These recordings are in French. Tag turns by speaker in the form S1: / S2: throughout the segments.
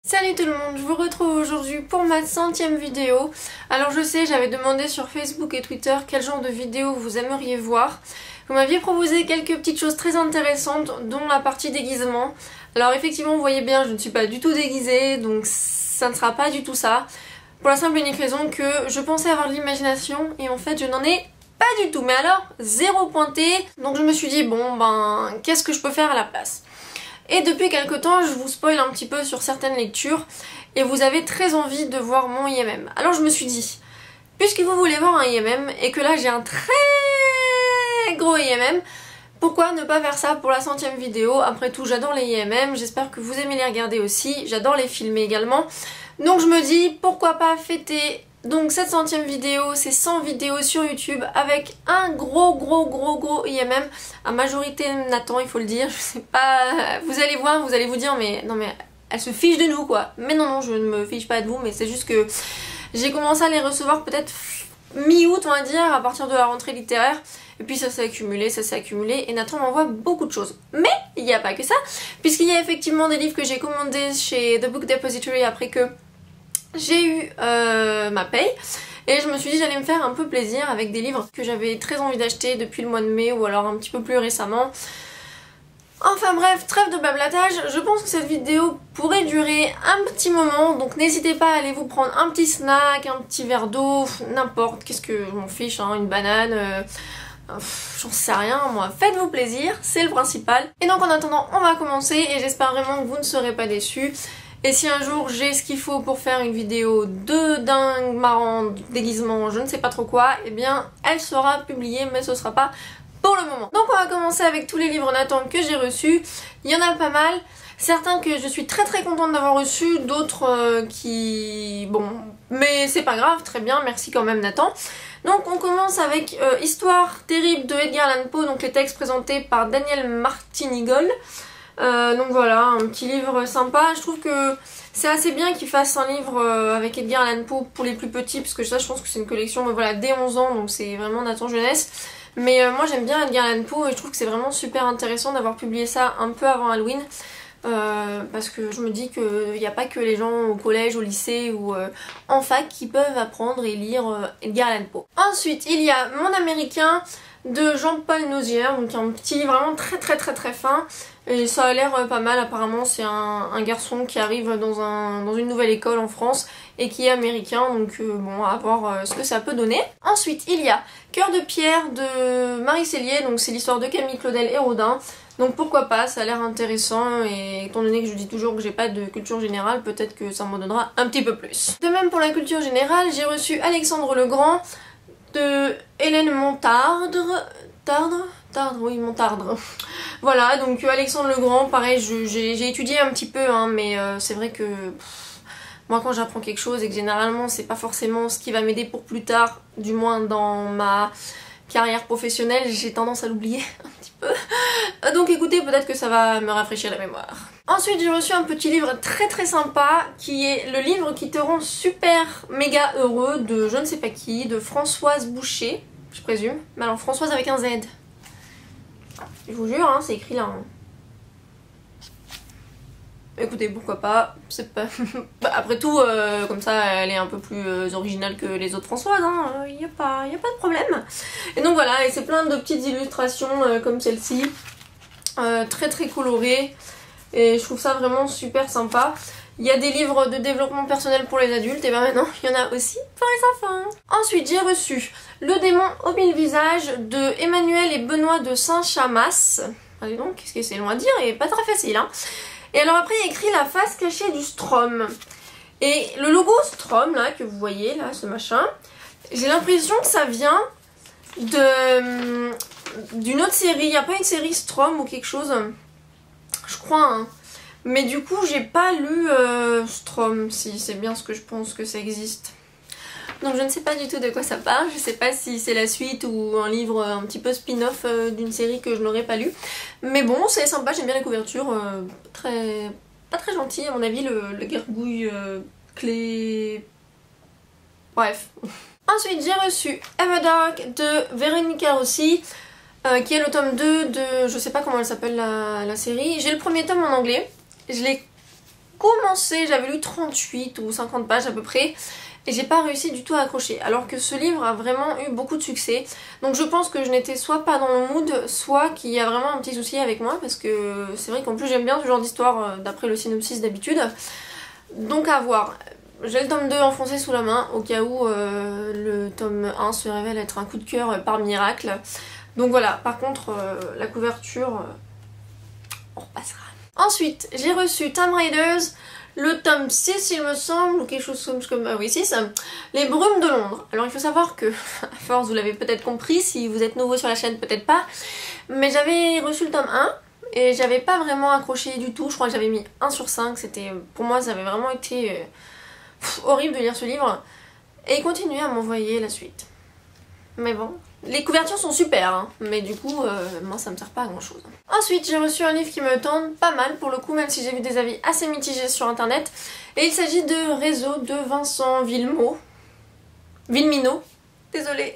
S1: Salut tout le monde, je vous retrouve aujourd'hui pour ma 100e vidéo. Alors je sais, j'avais demandé sur Facebook et Twitter quel genre de vidéo vous aimeriez voir. Vous m'aviez proposé quelques petites choses très intéressantes, dont la partie déguisement. Alors effectivement, vous voyez bien, je ne suis pas du tout déguisée, donc ça ne sera pas du tout ça. Pour la simple et unique raison que je pensais avoir de l'imagination et en fait je n'en ai pas du tout. Mais alors, zéro pointé. Donc je me suis dit, bon ben, qu'est-ce que je peux faire à la place ? Et depuis quelques temps, je vous spoil un petit peu sur certaines lectures et vous avez très envie de voir mon IMM. Alors je me suis dit, puisque vous voulez voir un IMM et que là j'ai un très gros IMM, pourquoi ne pas faire ça pour la 100e vidéo? Après tout, j'adore les IMM, j'espère que vous aimez les regarder aussi, j'adore les filmer également. Donc je me dis, pourquoi pas fêter donc cette 100e vidéo, c'est 100 vidéos sur YouTube avec un gros IMM à majorité Nathan, il faut le dire. Je sais pas, vous allez voir, vous allez vous dire mais non mais elle se fiche de nous quoi. Mais non, je ne me fiche pas de vous, mais c'est juste que j'ai commencé à les recevoir peut-être mi-août on va dire, à partir de la rentrée littéraire. Et puis ça s'est accumulé et Nathan m'envoie beaucoup de choses. Mais il n'y a pas que ça, puisqu'il y a effectivement des livres que j'ai commandés chez The Book Depository après que j'ai eu ma paye et je me suis dit j'allais me faire un peu plaisir avec des livres que j'avais très envie d'acheter depuis le mois de mai ou alors un petit peu plus récemment. Enfin bref, trêve de blablatage, je pense que cette vidéo pourrait durer un petit moment, donc n'hésitez pas à aller vous prendre un petit snack, un petit verre d'eau, n'importe, qu'est-ce que je m'en fiche, hein, une banane, j'en sais rien moi, faites-vous plaisir, c'est le principal. Et donc en attendant, on va commencer et j'espère vraiment que vous ne serez pas déçus. Et si un jour j'ai ce qu'il faut pour faire une vidéo de dingue, marrant, déguisement, je ne sais pas trop quoi, eh bien elle sera publiée mais ce sera pas pour le moment. Donc on va commencer avec tous les livres Nathan que j'ai reçus. Il y en a pas mal, certains que je suis très contente d'avoir reçus, d'autres qui... bon, mais c'est pas grave, très bien, merci quand même Nathan. Donc on commence avec Histoire terrible de Edgar Allan Poe, donc les textes présentés par Daniel Martinigol. Donc voilà, un petit livre sympa. Je trouve que c'est assez bien qu'il fasse un livre avec Edgar Allan Poe pour les plus petits, parce que ça je pense que c'est une collection voilà, dès 11 ans, donc c'est vraiment Nathan Jeunesse. Mais moi j'aime bien Edgar Allan Poe et je trouve que c'est vraiment super intéressant d'avoir publié ça un peu avant Halloween. Parce que je me dis qu'il n'y a pas que les gens au collège, au lycée ou en fac qui peuvent apprendre et lire Edgar Allan Poe. Ensuite il y a Mon Américain de Jean-Paul Nozière, donc un petit livre vraiment très fin. Et ça a l'air pas mal, apparemment c'est un garçon qui arrive dans une nouvelle école en France et qui est américain, donc bon, à voir ce que ça peut donner. Ensuite il y a Cœur de pierre de Marie Cellier, donc c'est l'histoire de Camille Claudel et Rodin. Donc pourquoi pas, ça a l'air intéressant et étant donné que je dis toujours que j'ai pas de culture générale, peut-être que ça m'en donnera un petit peu plus. De même pour la culture générale, j'ai reçu Alexandre le Grand de Hélène Montardre. Oui, Montardre. Voilà, donc Alexandre le Grand, pareil, j'ai étudié un petit peu, hein, mais c'est vrai que moi quand j'apprends quelque chose et que généralement c'est pas forcément ce qui va m'aider pour plus tard, du moins dans ma carrière professionnelle, j'ai tendance à l'oublier un petit peu. Donc écoutez, peut-être que ça va me rafraîchir la mémoire. Ensuite j'ai reçu un petit livre très sympa qui est le livre qui te rend super méga heureux de je ne sais pas qui, de Françoise Boucher, je présume. Mais alors Françoise avec un Z. Je vous jure, hein, c'est écrit là. Hein. Écoutez, pourquoi pas, c'est pas... Après tout, comme ça, elle est un peu plus originale que les autres Françoises, hein, y a pas de problème. Et donc voilà, et c'est plein de petites illustrations comme celle-ci, très colorées, et je trouve ça vraiment super sympa. Il y a des livres de développement personnel pour les adultes, et bien maintenant, il y en a aussi pour les enfants. Ensuite, j'ai reçu Le démon aux 1000 visages de Emmanuel et Benoît de Saint-Chamas. Allez donc, qu'est-ce que c'est long à dire et pas très facile, hein. Et alors après, il y a écrit la face cachée du Strom. Et le logo Strom, là, que vous voyez, là, ce machin, j'ai l'impression que ça vient d'une autre série. Il n'y a pas une série Strom ou quelque chose, je crois, hein. Mais du coup, j'ai pas lu Strom, si c'est bien ce que je pense que ça existe. Donc je ne sais pas du tout de quoi ça parle, je sais pas si c'est la suite ou un livre un petit peu spin-off d'une série que je n'aurais pas lu. Mais bon, c'est sympa, j'aime bien la couverture, pas très gentil à mon avis, le gargouille clé... Bref. Ensuite j'ai reçu Everdark de Véronica Rossi, qui est le tome 2 de... je sais pas comment elle s'appelle la série. J'ai le premier tome en anglais, je l'ai commencé, j'avais lu 38 ou 50 pages à peu près. Et j'ai pas réussi du tout à accrocher, alors que ce livre a vraiment eu beaucoup de succès. Donc je pense que je n'étais soit pas dans le mood, soit qu'il y a vraiment un petit souci avec moi, parce que c'est vrai qu'en plus j'aime bien ce genre d'histoire d'après le synopsis d'habitude. Donc à voir. J'ai le tome 2 enfoncé sous la main, au cas où le tome 1 se révèle être un coup de cœur par miracle. Donc voilà, par contre la couverture, on repassera. Ensuite, j'ai reçu Tomb Raiders, le tome 6 il me semble, ou quelque chose comme... oui 6, Les Brumes de Londres. Alors il faut savoir que, à force vous l'avez peut-être compris, si vous êtes nouveau sur la chaîne peut-être pas, mais j'avais reçu le tome 1 et j'avais pas vraiment accroché du tout, je crois que j'avais mis 1 sur 5, c'était... Pour moi ça avait vraiment été horrible de lire ce livre, et il continuait à m'envoyer la suite. Mais bon, les couvertures sont super, hein, mais du coup, moi ça me sert pas à grand chose. Ensuite, j'ai reçu un livre qui me tente pas mal pour le coup, même si j'ai vu des avis assez mitigés sur internet. Et il s'agit de Réseau de Vincent Villeminot, désolée.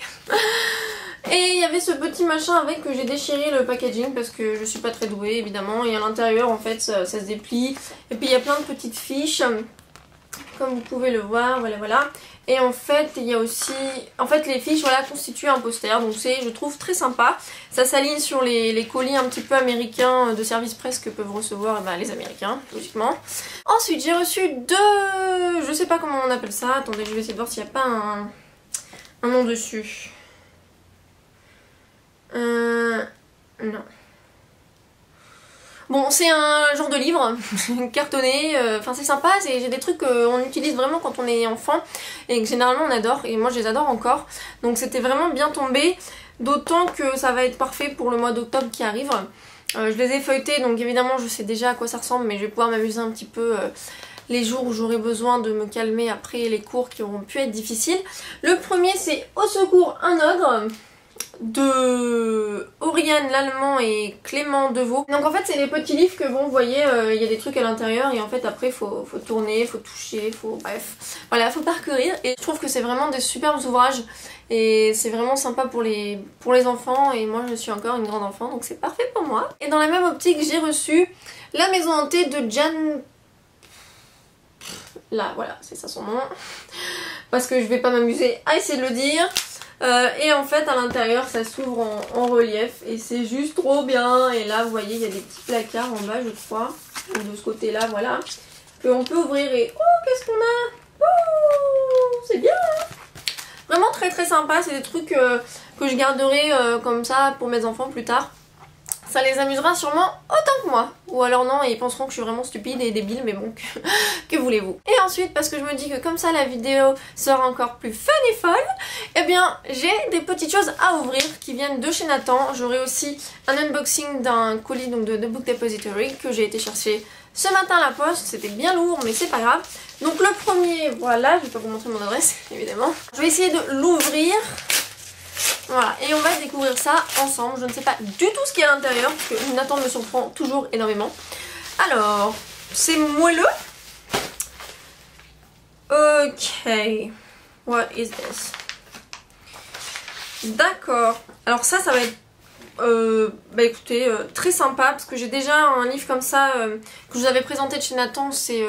S1: Et il y avait ce petit machin avec que j'ai déchiré le packaging parce que je suis pas très douée évidemment. Et à l'intérieur en fait ça se déplie. Et puis il y a plein de petites fiches, comme vous pouvez le voir, voilà. Et en fait, il y a aussi... En fait, les fiches, voilà, constituent un poster. Donc c'est, je trouve, très sympa. Ça s'aligne sur les colis un petit peu américains de service presse que peuvent recevoir les Américains, logiquement. Ensuite, j'ai reçu deux... Je sais pas comment on appelle ça. Attendez, je vais essayer de voir s'il n'y a pas un nom dessus. Non. Bon, c'est un genre de livre cartonné, enfin c'est sympa, j'ai des trucs qu'on utilise vraiment quand on est enfant et que généralement on adore, et moi je les adore encore. Donc c'était vraiment bien tombé, d'autant que ça va être parfait pour le mois d'octobre qui arrive. Je les ai feuilletés, donc évidemment je sais déjà à quoi ça ressemble, mais je vais pouvoir m'amuser un petit peu les jours où j'aurai besoin de me calmer après les cours qui auront pu être difficiles. Le premier c'est Au secours un ogre, de Oriane Lallemand et Clément Devaux. Donc en fait c'est des petits livres que bon, vous voyez, il y a des trucs à l'intérieur et en fait après faut tourner, faut toucher, bref, voilà, faut parcourir. Et je trouve que c'est vraiment des superbes ouvrages et c'est vraiment sympa pour les enfants, et moi je suis encore une grande enfant donc c'est parfait pour moi. Et dans la même optique j'ai reçu La Maison Hantée de Jan... Là voilà, c'est ça son nom, parce que je vais pas m'amuser à essayer de le dire. Et en fait à l'intérieur ça s'ouvre en relief et c'est juste trop bien. Et là vous voyez il y a des petits placards en bas je crois, ou de ce côté là, voilà, qu'on peut ouvrir et oh qu'est-ce qu'on a, oh c'est bien hein. Vraiment très très sympa, c'est des trucs que je garderai comme ça pour mes enfants plus tard. Ça les amusera sûrement autant que moi. Ou alors non, et ils penseront que je suis vraiment stupide et débile, mais bon, que voulez-vous. Et ensuite, parce que je me dis que comme ça la vidéo sera encore plus fun et folle, eh bien j'ai des petites choses à ouvrir qui viennent de chez Nathan. J'aurai aussi un unboxing d'un colis donc de Book Depository que j'ai été chercher ce matin à la poste. C'était bien lourd, mais c'est pas grave. Donc le premier, voilà, je vais pas vous montrer mon adresse, évidemment. Je vais essayer de l'ouvrir. Voilà, et on va découvrir ça ensemble. Je ne sais pas du tout ce qu'il y a à l'intérieur, parce que Nathan me surprend toujours énormément. Alors, c'est moelleux. Ok. What is this? D'accord. Alors ça va être... écoutez, très sympa, parce que j'ai déjà un livre comme ça que je vous avais présenté de chez Nathan. C'est...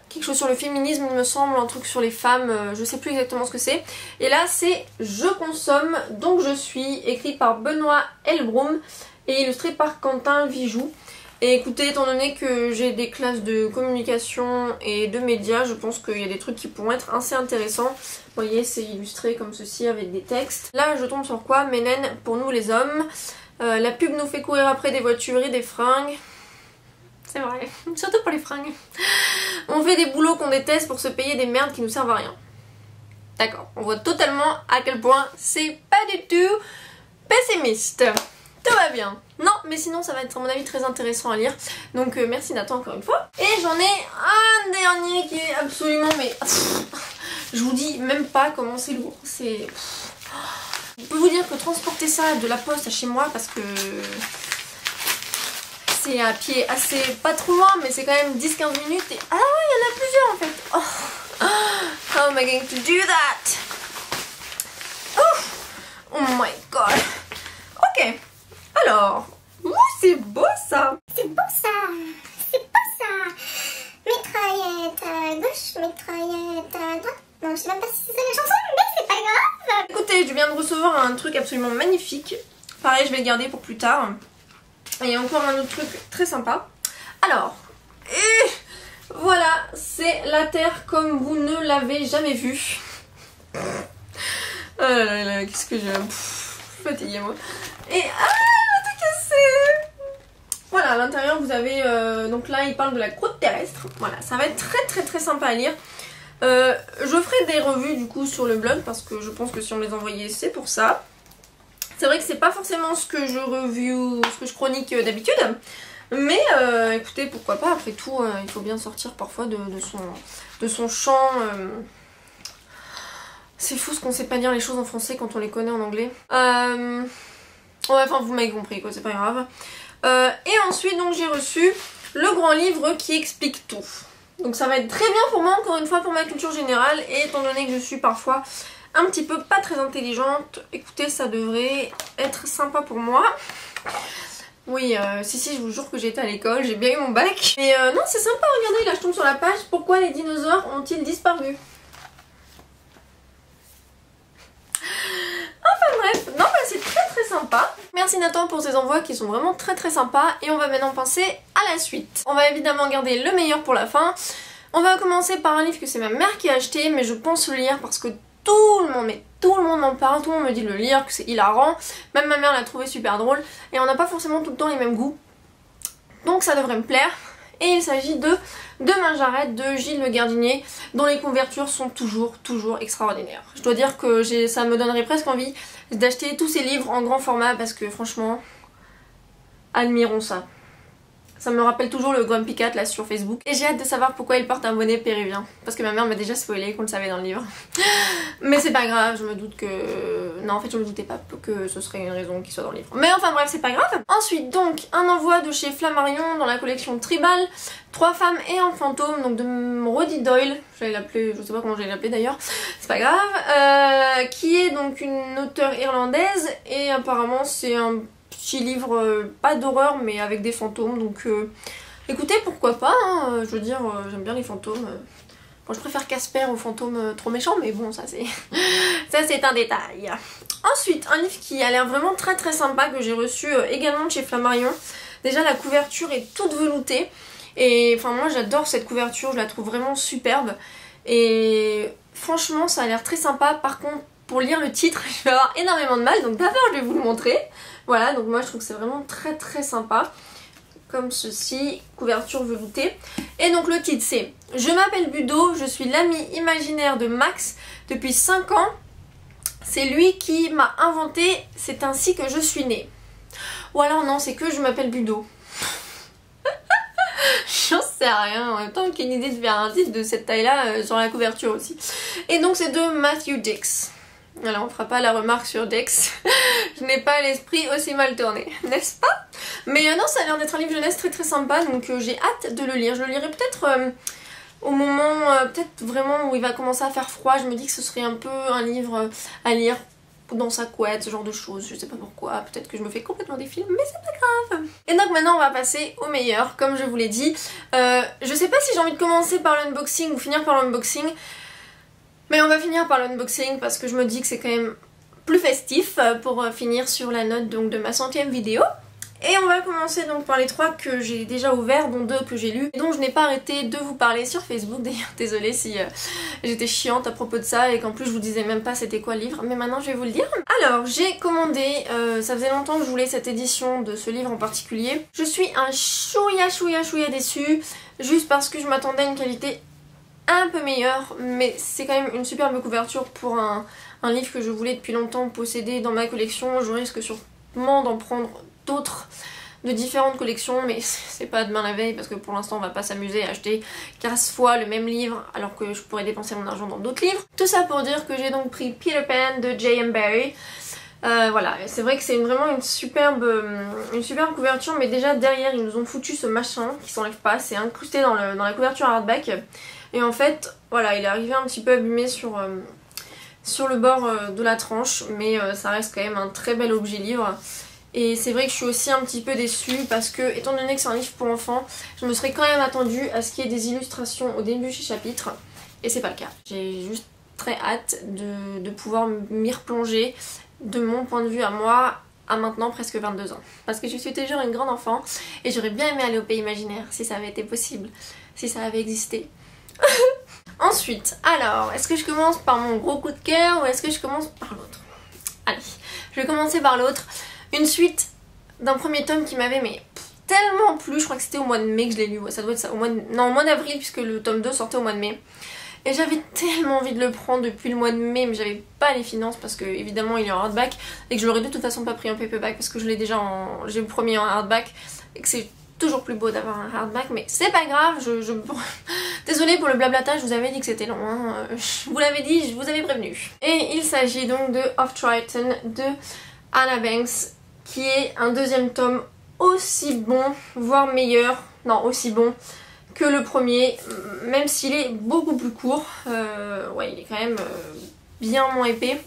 S1: quelque chose sur le féminisme il me semble, un truc sur les femmes, je sais plus exactement ce que c'est. Et là c'est Je consomme, donc je suis, écrit par Benoît Elbroum et illustré par Quentin Vijoux. Et écoutez, étant donné que j'ai des classes de communication et de médias, je pense qu'il y a des trucs qui pourront être assez intéressants. Vous voyez, c'est illustré comme ceci avec des textes. Là je tombe sur quoi? Ménène pour nous les hommes. La pub nous fait courir après des voitures et des fringues. C'est vrai, surtout pour les fringues. On fait des boulots qu'on déteste pour se payer des merdes qui nous servent à rien. D'accord, on voit totalement à quel point c'est pas du tout pessimiste. Tout va bien. Non, mais sinon ça va être à mon avis très intéressant à lire. Donc merci Nathan encore une fois. Et j'en ai un dernier qui est absolument mais... je vous dis même pas comment c'est lourd. C'est... Je peux vous dire que transporter ça de la poste à chez moi, parce que... c'est à pied assez pas trop loin, mais c'est quand même 10-15 minutes et... Ah ouais, il y en a plusieurs en fait. Oh, how am I going to do that? Oh my god. Ok, alors... Ouh, c'est beau ça.
S2: C'est beau ça. C'est beau ça. je sais même pas si c'est ça la chanson, mais c'est pas grave.
S1: Écoutez, je viens de recevoir un truc absolument magnifique. Pareil, je vais le garder pour plus tard. Et il y a encore un autre truc très sympa. Alors, voilà, c'est la Terre comme vous ne l'avez jamais vue. Oh là là, qu'est-ce que je suis fatiguée moi. Et tout cassé. Voilà, à l'intérieur vous avez, donc là il parle de la croûte terrestre. Voilà, ça va être très sympa à lire. Je ferai des revues du coup sur le blog parce que je pense que si on les envoyait c'est pour ça. C'est vrai que c'est pas forcément ce que je review, ce que je chronique d'habitude. Mais écoutez, pourquoi pas, après tout, il faut bien sortir parfois de son champ. C'est fou ce qu'on sait pas dire les choses en français quand on les connaît en anglais. Ouais, enfin vous m'avez compris quoi, c'est pas grave. Et ensuite donc j'ai reçu le grand livre qui explique tout. Donc ça va être très bien pour moi, encore une fois, pour ma culture générale. Et étant donné que je suis parfois un petit peu pas très intelligente, écoutez, ça devrait être sympa pour moi. Oui, si, je vous jure que j'ai été à l'école, j'ai bien eu mon bac. Mais non, c'est sympa, regardez, là je tombe sur la page. Pourquoi les dinosaures ont-ils disparu? Enfin bref, non, bah c'est très sympa. Merci Nathan pour ces envois qui sont vraiment très sympas. Et on va maintenant passer à la suite. On va évidemment garder le meilleur pour la fin. On va commencer par un livre que c'est ma mère qui a acheté, mais je pense le lire parce que tout le monde m'en parle, tout le monde me dit de le lire, que c'est hilarant. Même ma mère l'a trouvé super drôle. Et on n'a pas forcément tout le temps les mêmes goûts. Donc ça devrait me plaire. Et il s'agit de Demain j'arrête de Gilles Le Gardinier, dont les couvertures sont toujours extraordinaires. Je dois dire que ça me donnerait presque envie d'acheter tous ces livres en grand format parce que franchement, admirons ça. Ça me rappelle toujours le Grumpy Cat là sur Facebook. Et j'ai hâte de savoir pourquoi il porte un bonnet péruvien. Parce que ma mère m'a déjà spoilé qu'on le savait dans le livre. Mais c'est pas grave, je me doute que... Non, en fait je me doutais pas que ce serait une raison qu'il soit dans le livre. Mais enfin bref, c'est pas grave. Ensuite donc, un envoi de chez Flammarion dans la collection Tribal. 3 femmes et un fantôme, donc de Roddy Doyle. J'allais l'appeler, je sais pas comment j'allais l'appeler d'ailleurs. C'est pas grave. Qui est donc une auteure irlandaise. Et apparemment c'est un... petit livre, pas d'horreur mais avec des fantômes, donc écoutez, pourquoi pas, hein, je veux dire, j'aime bien les fantômes. Bon, je préfère Casper aux fantômes trop méchants, mais bon, ça c'est ça c'est un détail. Ensuite, un livre qui a l'air vraiment très sympa, que j'ai reçu également de chez Flammarion. Déjà la couverture est toute veloutée, et enfin moi j'adore cette couverture, je la trouve vraiment superbe, et franchement ça a l'air très sympa. Par contre, pour lire le titre, je vais avoir énormément de mal, donc d'abord je vais vous le montrer. Voilà, donc moi je trouve que c'est vraiment très sympa. Comme ceci, couverture veloutée. Et donc le titre c'est « Je m'appelle Budo, je suis l'ami imaginaire de Max depuis 5 ans. C'est lui qui m'a inventé, c'est ainsi que je suis née. » Ou alors non, c'est que je m'appelle Budo. J'en sais rien, en même temps qu'une idée de faire un titre de cette taille-là sur la couverture aussi. Et donc c'est de Matthew Dix. Alors on fera pas la remarque sur Dex, je n'ai pas l'esprit aussi mal tourné, n'est-ce pas? Mais non, ça a l'air d'être un livre jeunesse très sympa, donc j'ai hâte de le lire. Je le lirai peut-être au moment, peut-être vraiment où il va commencer à faire froid. Je me dis que ce serait un peu un livre à lire dans sa couette, ce genre de choses, je sais pas pourquoi, peut-être que je me fais complètement des films, mais c'est pas grave. Et donc maintenant on va passer au meilleur, comme je vous l'ai dit. Je sais pas si j'ai envie de commencer par l'unboxing ou finir par l'unboxing. Mais on va finir par l'unboxing parce que je me dis que c'est quand même plus festif pour finir sur la note donc de ma 100e vidéo. Et on va commencer donc par les 3 que j'ai déjà ouverts, dont 2 que j'ai lus, et dont je n'ai pas arrêté de vous parler sur Facebook. D'ailleurs, désolée si j'étais chiante à propos de ça et qu'en plus je vous disais même pas c'était quoi le livre, mais maintenant je vais vous le dire. Alors, j'ai commandé, ça faisait longtemps que je voulais cette édition de ce livre en particulier. Je suis un chouïa déçue, juste parce que je m'attendais à une qualité un peu meilleur, mais c'est quand même une superbe couverture pour un livre que je voulais depuis longtemps posséder dans ma collection. Je risque sûrement d'en prendre d'autres de différentes collections, mais c'est pas demain la veille parce que pour l'instant on va pas s'amuser à acheter 15 fois le même livre alors que je pourrais dépenser mon argent dans d'autres livres. Tout ça pour dire que j'ai donc pris Peter Pan de J.M. Barrie. Voilà, c'est vrai que c'est vraiment une superbe couverture, mais déjà derrière ils nous ont foutu ce machin qui s'enlève pas, c'est incrusté dans la couverture hardback. Et en fait, voilà, il est arrivé un petit peu abîmé sur le bord de la tranche, mais ça reste quand même un très bel objet livre. Et c'est vrai que je suis aussi un petit peu déçue parce que, étant donné que c'est un livre pour enfants, je me serais quand même attendue à ce qu'il y ait des illustrations au début du chapitre, et c'est pas le cas. J'ai juste très hâte de pouvoir m'y replonger de mon point de vue à moi, à maintenant presque 22 ans. Parce que je suis toujours une grande enfant et j'aurais bien aimé aller au pays imaginaire si ça avait été possible, si ça avait existé. Ensuite, alors, est-ce que je commence par mon gros coup de cœur ou est-ce que je commence par l'autre? Allez, je vais commencer par l'autre. Une suite d'un premier tome qui m'avait tellement plu, je crois que c'était au mois de mai que je l'ai lu, ouais, ça doit être ça, au mois d'avril puisque le tome 2 sortait au mois de mai. Et j'avais tellement envie de le prendre depuis le mois de mai, mais j'avais pas les finances parce que évidemment il est en hardback et que je l'aurais de toute façon pas pris en paperback parce que je l'ai déjà j'ai le premier en hardback et que c'est toujours plus beau d'avoir un hardback, mais c'est pas grave, désolée pour le blablatage, je vous avais dit que c'était long, hein. Je vous l'avais dit, je vous avais prévenu. Et il s'agit donc de Of Triton de Anna Banks, qui est un deuxième tome aussi bon, voire meilleur, non aussi bon que le premier, même s'il est beaucoup plus court. Ouais, il est quand même bien moins épais.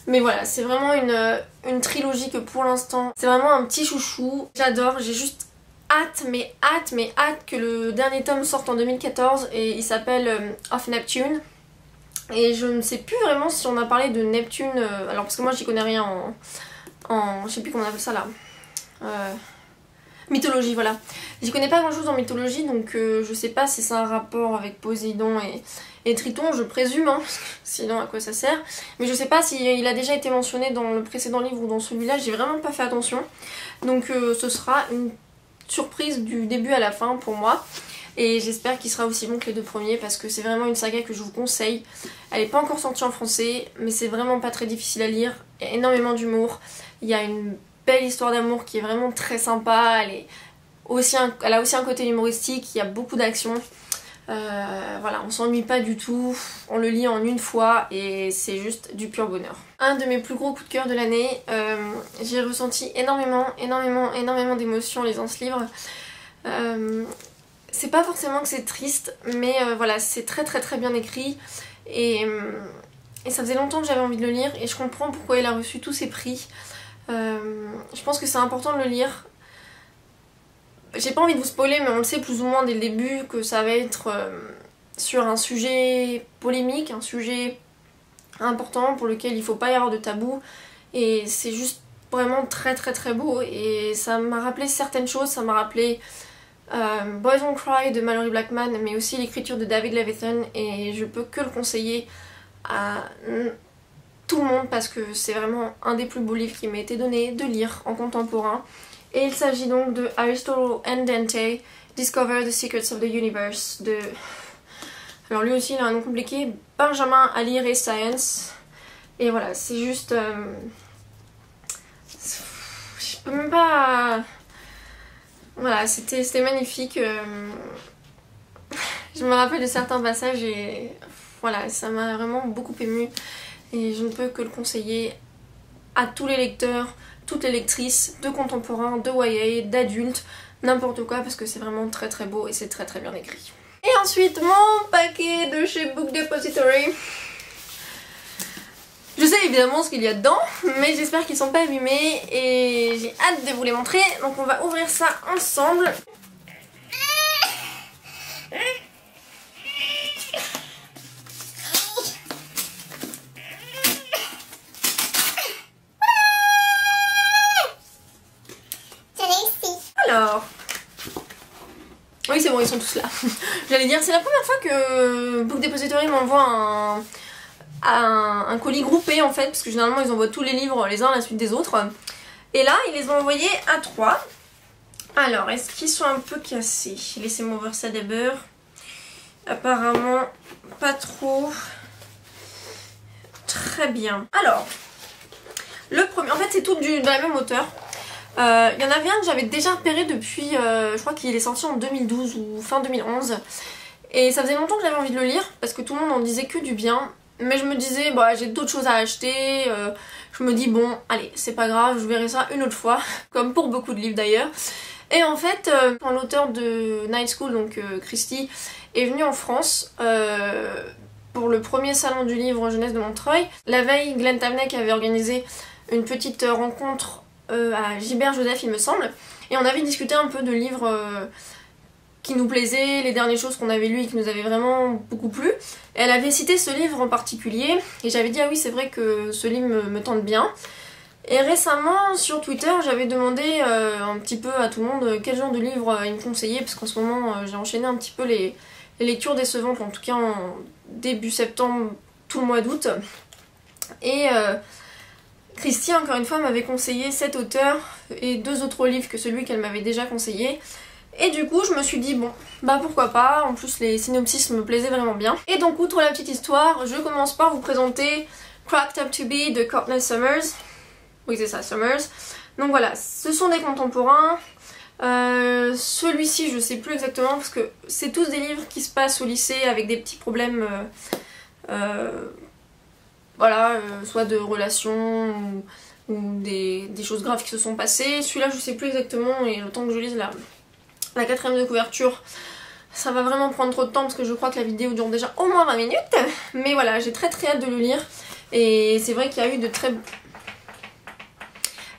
S1: Mais voilà, c'est vraiment une trilogie que pour l'instant, c'est vraiment un petit chouchou. J'adore, j'ai juste hâte, mais hâte que le dernier tome sorte en 2014 et il s'appelle Of Neptune. Et je ne sais plus vraiment si on a parlé de Neptune, alors parce que moi j'y connais rien je sais plus comment on appelle ça là. Mythologie, voilà. J'y connais pas grand chose en mythologie, donc je sais pas si c'est un rapport avec Poséidon et Triton, je présume, hein, sinon à quoi ça sert. Mais je sais pas s'il a déjà été mentionné dans le précédent livre ou dans celui-là, j'ai vraiment pas fait attention. Donc ce sera une surprise du début à la fin pour moi. Et j'espère qu'il sera aussi bon que les deux premiers parce que c'est vraiment une saga que je vous conseille. Elle n'est pas encore sortie en français, mais c'est vraiment pas très difficile à lire. Il y a énormément d'humour, il y a une belle histoire d'amour qui est vraiment très sympa, elle a aussi un côté humoristique, il y a beaucoup d'action. Voilà, on s'ennuie pas du tout, on le lit en une fois et c'est juste du pur bonheur. Un de mes plus gros coups de cœur de l'année, j'ai ressenti énormément d'émotions en lisant ce livre. C'est pas forcément que c'est triste, mais voilà, c'est très bien écrit et ça faisait longtemps que j'avais envie de le lire et je comprends pourquoi il a reçu tous ses prix. Je pense que c'est important de le lire. J'ai pas envie de vous spoiler, mais on le sait plus ou moins dès le début que ça va être sur un sujet polémique, un sujet important pour lequel il faut pas y avoir de tabou et c'est juste vraiment très beau et ça m'a rappelé certaines choses, ça m'a rappelé Boys Don't Cry de Mallory Blackman, mais aussi l'écriture de David Levithan et je peux que le conseiller à tout le monde parce que c'est vraiment un des plus beaux livres qui m'a été donné de lire en contemporain. Et il s'agit donc de Aristotle and Dante, Discover the Secrets of the Universe de... Alors lui aussi il a un nom compliqué, Benjamin Alire Science. Et voilà, c'est juste... Je peux même pas... Voilà, c'était magnifique. Je me rappelle de certains passages et voilà, ça m'a vraiment beaucoup émue. Et je ne peux que le conseiller à tous les lecteurs, toutes les lectrices de contemporains, de YA, d'adultes, n'importe quoi parce que c'est vraiment très beau et c'est très bien écrit. Et ensuite mon paquet de chez Book Depository. Je sais évidemment ce qu'il y a dedans, mais j'espère qu'ils sont pas abîmés et j'ai hâte de vous les montrer. Donc on va ouvrir ça ensemble. Alors, oui c'est bon, ils sont tous là. J'allais dire, c'est la première fois que Book Depository m'envoie un colis groupé en fait, parce que généralement ils envoient tous les livres les uns à la suite des autres. Et là, ils les ont envoyés à 3. Alors, est-ce qu'ils sont un peu cassés? Laissez-moi voir ça d'abord. Apparemment, pas trop. Très bien. Alors, le premier, en fait c'est tout de la même auteure. Il y en avait un que j'avais déjà repéré depuis, je crois qu'il est sorti en 2012 ou fin 2011. Et ça faisait longtemps que j'avais envie de le lire, parce que tout le monde en disait que du bien. Mais je me disais, bah j'ai d'autres choses à acheter, je me dis bon, allez, c'est pas grave, je verrai ça une autre fois, comme pour beaucoup de livres d'ailleurs. Et en fait, quand l'auteur de Night School, donc Christie, est venu en France pour le premier salon du livre jeunesse de Montreuil, la veille, Glenn Tavnec avait organisé une petite rencontre à Gilbert Joseph il me semble, et on avait discuté un peu de livres qui nous plaisaient, les dernières choses qu'on avait lues et qui nous avaient vraiment beaucoup plu. Elle avait cité ce livre en particulier et j'avais dit ah oui c'est vrai que ce livre me tente bien. Et récemment sur Twitter j'avais demandé un petit peu à tout le monde quel genre de livre il me conseillait parce qu'en ce moment j'ai enchaîné un petit peu les lectures décevantes, en tout cas en début septembre, tout le mois d'août. Et Christy encore une fois m'avait conseillé cet auteur et 2 autres livres que celui qu'elle m'avait déjà conseillé. Et du coup je me suis dit bon bah pourquoi pas, en plus les synopsis me plaisaient vraiment bien. Et donc outre la petite histoire, je commence par vous présenter Cracked Up To Be de Courtney Summers. Oui c'est ça, Summers. Donc voilà, ce sont des contemporains. Celui-ci je sais plus exactement parce que c'est tous des livres qui se passent au lycée avec des petits problèmes voilà, soit de relations ou des choses graves qui se sont passées. Celui-là je sais plus exactement et le temps que je lise la 4ème de couverture ça va vraiment prendre trop de temps parce que je crois que la vidéo dure déjà au moins 20 minutes. Mais voilà, j'ai très hâte de le lire et c'est vrai qu'il y a eu de très...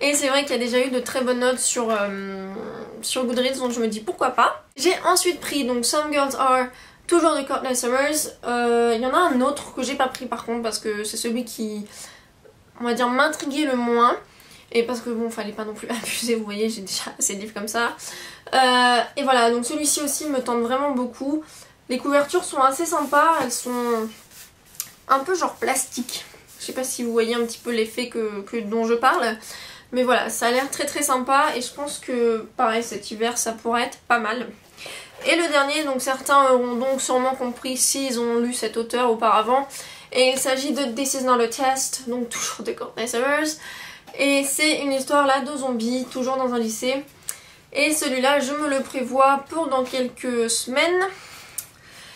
S1: Et c'est vrai qu'il y a déjà eu de très bonnes notes sur Goodreads, donc je me dis pourquoi pas. J'ai ensuite pris donc Some Girls Are, toujours de Courtney Summers. Il y en a un autre que j'ai pas pris par contre parce que c'est celui qui, on va dire, m'intriguait le moins. Et parce que bon, fallait pas non plus abuser, vous voyez, j'ai déjà assez de livres comme ça. Et voilà, donc celui-ci aussi me tente vraiment beaucoup. Les couvertures sont assez sympas, elles sont un peu genre plastique. Je sais pas si vous voyez un petit peu l'effet dont je parle. Mais voilà, ça a l'air très sympa et je pense que pareil cet hiver ça pourrait être pas mal. Et le dernier, donc certains auront donc sûrement compris s'ils ont lu cet auteur auparavant. Et il s'agit de This Is Not A Test, donc toujours de Courtney Summers. Et c'est une histoire là de zombies, toujours dans un lycée. Et celui-là je me le prévois pour dans quelques semaines.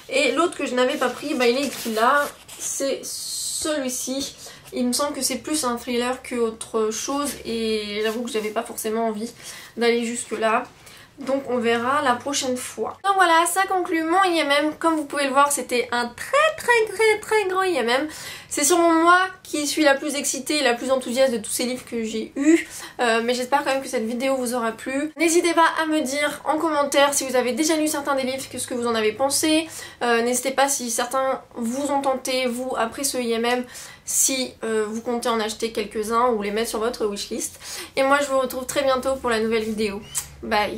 S1: Et l'autre que je n'avais pas pris, bah, il est écrit là, c'est celui-ci. Il me semble que c'est plus un thriller qu'autre chose et j'avoue que j'avais pas forcément envie d'aller jusque là. Donc on verra la prochaine fois. Donc voilà, ça conclut mon IMM. Comme vous pouvez le voir, c'était un très grand IMM. C'est sûrement moi qui suis la plus excitée et la plus enthousiaste de tous ces livres que j'ai eus. Mais j'espère quand même que cette vidéo vous aura plu. N'hésitez pas à me dire en commentaire si vous avez déjà lu certains des livres, qu'est-ce que vous en avez pensé. N'hésitez pas si certains vous ont tenté, vous, après ce IMM, si vous comptez en acheter quelques-uns ou les mettre sur votre wishlist. Et moi je vous retrouve très bientôt pour la nouvelle vidéo. Bye!